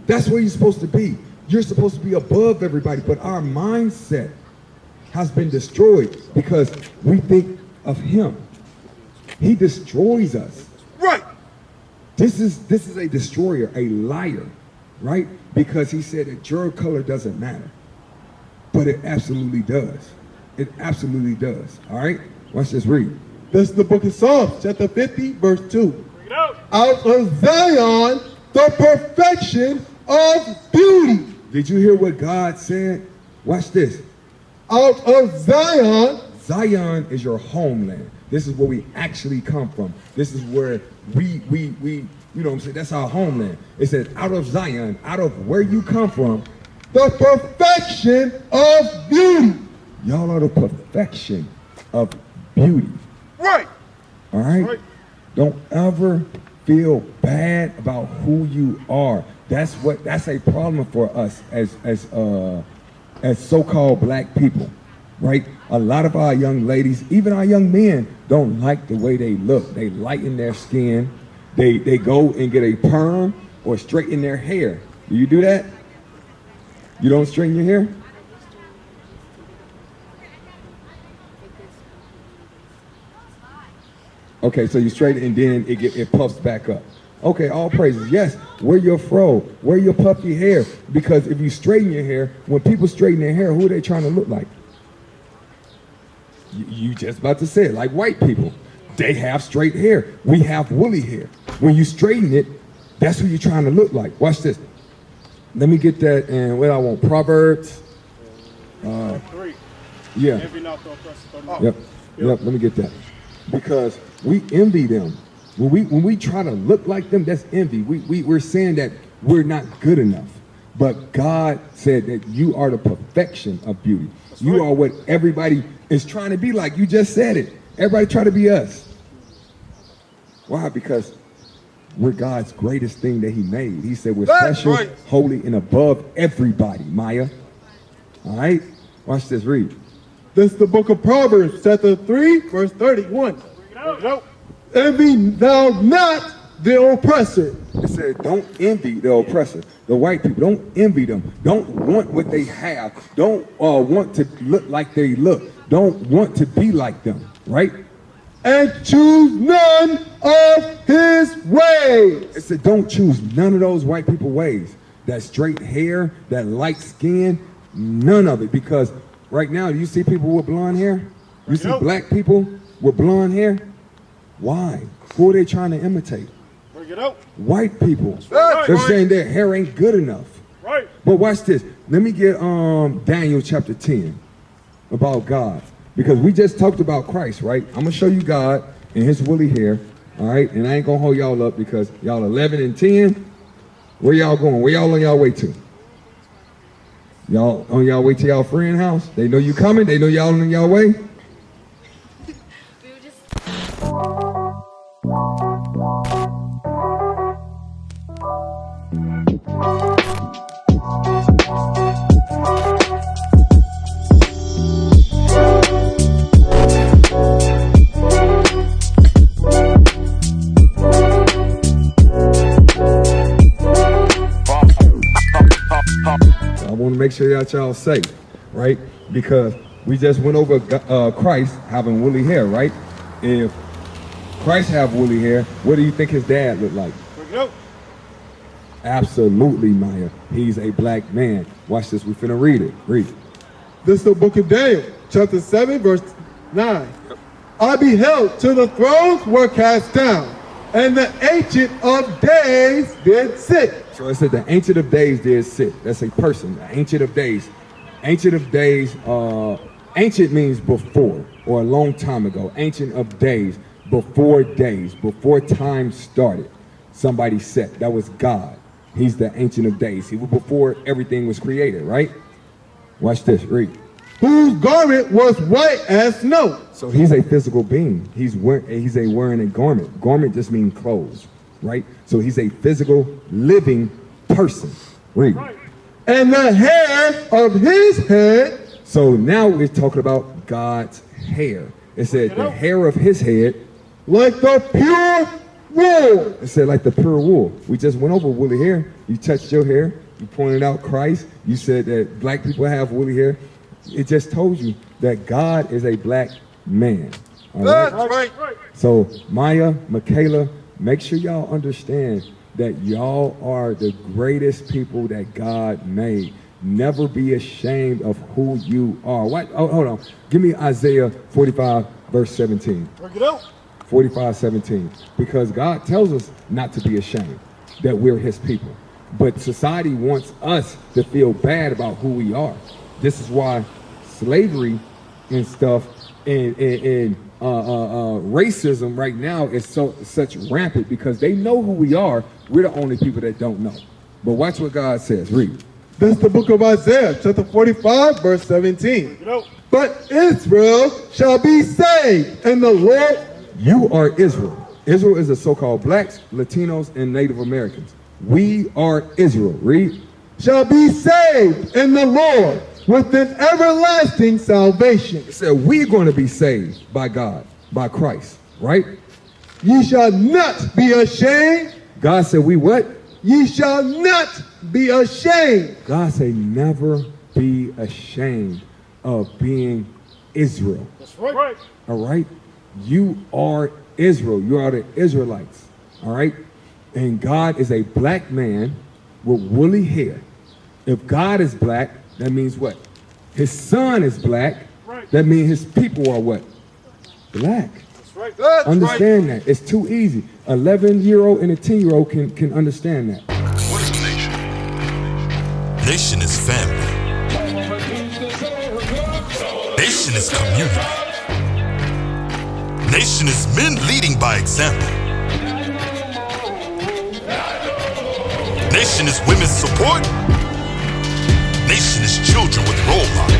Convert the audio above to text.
That's where you're supposed to be. You're supposed to be above everybody, but our mindset has been destroyed because we think of him. He destroys us. Right. This is a destroyer, a liar, right? Because he said that your color doesn't matter. But it absolutely does. It absolutely does. All right? Watch this, read. This is the book of Psalms, chapter 50, verse 2. Bring it out. Out of Zion, the perfection of beauty. Did you hear what God said? Watch this. Out of Zion. Zion is your homeland. This is where we actually come from. This is where we you know what I'm saying? That's our homeland. It says out of Zion, out of where you come from, The perfection of beauty. y'all are the perfection of beauty. Right. All right? Right. Don't ever feel bad about who you are. That's a problem for us as so-called black people, right? A lot of our young ladies, even our young men, don't like the way they look. They lighten their skin. They go and get a perm or straighten their hair. Do you do that? You don't straighten your hair? Okay, so you straighten and then it puffs back up. Okay, all praises. Yes, wear your fro, wear your puffy hair, because if you straighten your hair, when people straighten their hair, who are they trying to look like? You just about to say it, like white people. They have straight hair. We have woolly hair. When you straighten it, that's who you're trying to look like. Watch this. Let me get that, and what I want, Proverbs. 3. Yeah. Envy not the oppressor. Yep. Let me get that. Because we envy them. When we try to look like them, that's envy. We're saying that we're not good enough. But God said that you are the perfection of beauty. You are what everybody is trying to be like. You just said it. Everybody try to be us. Why? Because we're God's greatest thing that he made. He said we're special, holy, and above everybody, Maya. All right? Watch this, read. This is the book of Proverbs, chapter 3, verse 31. Bring it out. Envy thou not the oppressor. It said, don't envy the oppressor, the white people. Don't envy them. Don't want what they have. Don't want to look like they look. Don't want to be like them, right? And choose none of his ways. It said, don't choose none of those white people ways. That straight hair, that light skin, none of it. Because right now, do you see people with blonde hair? You see black people with blonde hair? Why? Who are they trying to imitate? Bring it out. White people. right. They're saying their hair ain't good enough. Right. But watch this. Let me get Daniel chapter 10 about God. Because we just talked about Christ, right? I'm going to show you God and his woolly hair, all right? And I ain't going to hold y'all up because y'all 11 and 10. Where y'all going? Where y'all on y'all way to? Y'all on y'all way to y'all friend house? They know you coming? They know y'all on y'all way? Make sure y'all safe, right? Because we just went over Christ having woolly hair, right? If Christ have woolly hair, what do you think his dad looked like? Absolutely, Maya. He's a black man. Watch this. We're finna read it. Read it. This is the book of Daniel, chapter 7, verse 9. I beheld till the thrones were cast down, and the Ancient of Days did sit. So it said the Ancient of Days did sit. That's a person, the Ancient of Days. Ancient of Days, ancient means before or a long time ago. Ancient of Days, before time started. Somebody sat. That was God. He's the Ancient of Days. He was before everything was created, right? Watch this, read. Whose garment was white as snow. So he's a physical being. He's wearing a garment. Garment just means clothes, right? So he's a physical, living person. Read. And the hair of his head. So now we're talking about God's hair. It said the hair of his head. Like the pure wool. It said like the pure wool. We just went over woolly hair. You touched your hair. You pointed out Christ. You said that black people have woolly hair. It just told you that God is a black man. All right? That's right. So Maya, Michaela, make sure y'all understand that y'all are the greatest people that God made. Never be ashamed of who you are. What? Oh, hold on. Give me Isaiah 45, verse 17. Bring it out. 45:17, because God tells us not to be ashamed that we're his people, but society wants us to feel bad about who we are. This is why slavery and stuff and racism right now is such rampant, because they know who we are. We're the only people that don't know. But watch what God says. Read. That's the book of Isaiah, chapter 45, verse 17. Bring it out. But Israel shall be saved, and the Lord. You are Israel. Israel is the so-called blacks, Latinos, and Native Americans. We are Israel. Read. Shall be saved in the Lord with an everlasting salvation. It said we're going to be saved by God, by Christ, right? Ye shall not be ashamed. God said we what? Ye shall not be ashamed. God said never be ashamed of being Israel. That's right. All right? You are Israel. You are the Israelites. All right? And God is a black man with woolly hair. If God is black, that means what? His son is black. Right. That means his people are what? Black. That's right. Understand that. It's too easy. 11-year-old and a 10-year-old can understand that. What is a nation? Nation is family. Nation is community. Nation is men leading by example. Nation is women's support. Nation is children with role models.